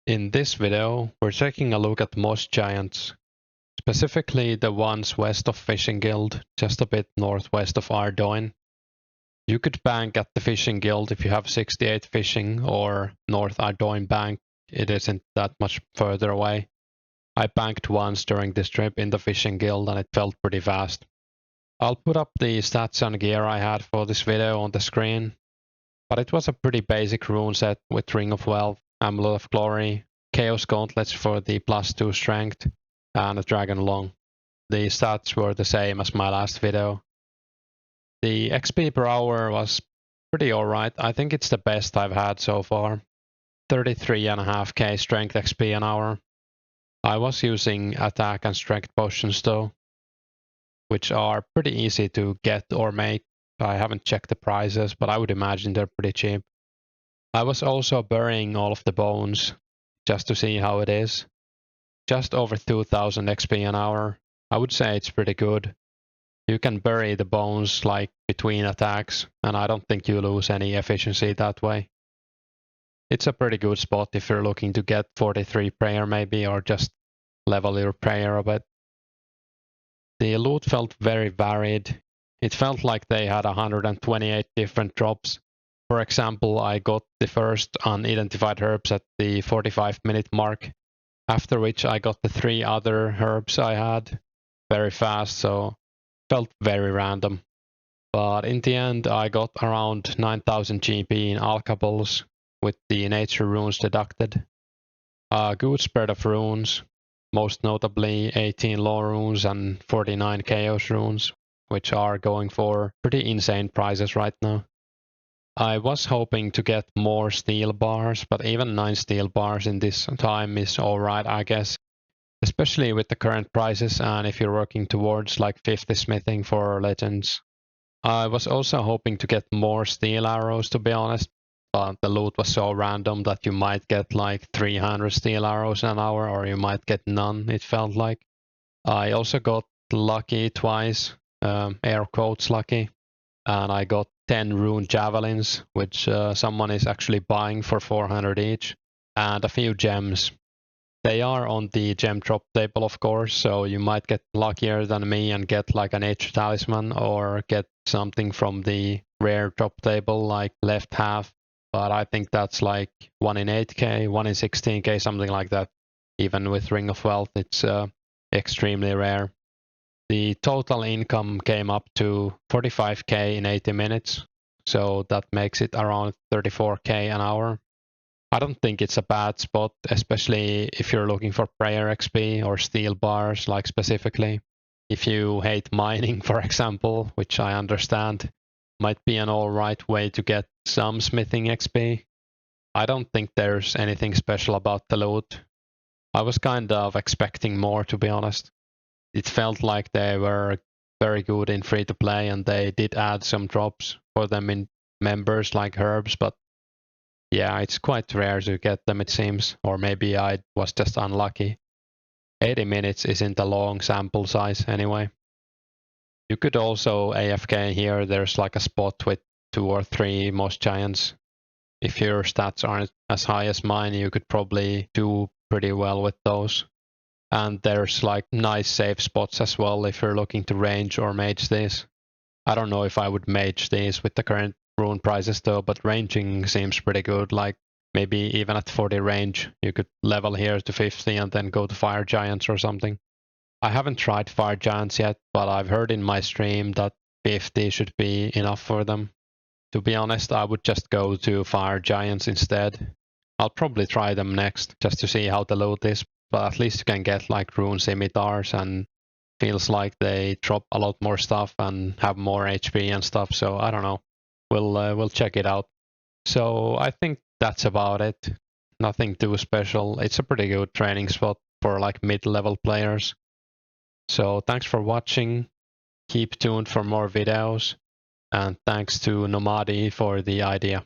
In this video, we're taking a look at most giants, specifically the ones west of Fishing Guild, just a bit northwest of Ardoin. You could bank at the Fishing Guild if you have 68 fishing, or North Ardoin Bank, it isn't that much further away. I banked once during this trip in the Fishing Guild and it felt pretty fast. I'll put up the stats and gear I had for this video on the screen, but it was a pretty basic rune set with Ring of Wealth, Amulet of Glory, Chaos Gauntlets for the +2 strength, and a Dragon Lung. The stats were the same as my last video. The XP per hour was pretty alright. I think it's the best I've had so far. 33.5k strength XP an hour. I was using attack and strength potions though, which are pretty easy to get or make. I haven't checked the prices, but I would imagine they're pretty cheap. I was also burying all of the bones, just to see how it is. Just over 2000 XP an hour. I would say it's pretty good. You can bury the bones like between attacks, and I don't think you lose any efficiency that way. It's a pretty good spot if you're looking to get 43 prayer maybe, or just level your prayer a bit. The loot felt very varied. It felt like they had 128 different drops. For example, I got the first unidentified herbs at the 45-minute mark, after which I got the 3 other herbs I had very fast, so felt very random. But in the end, I got around 9000 GP in alkables, with the nature runes deducted. A good spread of runes, most notably 18 law runes and 49 chaos runes, which are going for pretty insane prices right now. I was hoping to get more steel bars, but even 9 steel bars in this time is alright, I guess. Especially with the current prices and if you're working towards like 50 smithing for legends. I was also hoping to get more steel arrows, to be honest, but the loot was so random that you might get like 300 steel arrows an hour, or you might get none, it felt like. I also got lucky twice, air quotes lucky, and I got 10 rune javelins, which someone is actually buying for 400 each, and a few gems. They are on the gem drop table, of course, so you might get luckier than me and get like a nature talisman, or get something from the rare drop table like left half, but I think that's like 1 in 8k, 1 in 16k, something like that. Even with Ring of Wealth, it's extremely rare. The total income came up to 45k in 80 minutes, so that makes it around 34k an hour. I don't think it's a bad spot, especially if you're looking for prayer XP or steel bars, like specifically. If you hate mining, for example, which I understand, might be an alright way to get some smithing XP. I don't think there's anything special about the loot. I was kind of expecting more, to be honest. It felt like they were very good in free-to-play, and they did add some drops for them in members like herbs, but yeah, it's quite rare to get them, it seems, or maybe I was just unlucky. 80 minutes isn't a long sample size anyway. You could also AFK here. There's like a spot with 2 or 3 most giants. If your stats aren't as high as mine, you could probably do pretty well with those. And there's like nice safe spots as well if you're looking to range or mage these. I don't know if I would mage these with the current rune prices though, but ranging seems pretty good. Like maybe even at 40 range, you could level here to 50 and then go to fire giants or something. I haven't tried fire giants yet, but I've heard in my stream that 50 should be enough for them. To be honest, I would just go to fire giants instead. I'll probably try them next just to see how the loot is, but at least you can get like rune scimitars, and feels like they drop a lot more stuff and have more HP and stuff, so I don't know. We'll check it out. So I think that's about it. Nothing too special. It's a pretty good training spot for like mid-level players. So thanks for watching. Keep tuned for more videos, and thanks to Nomadi for the idea.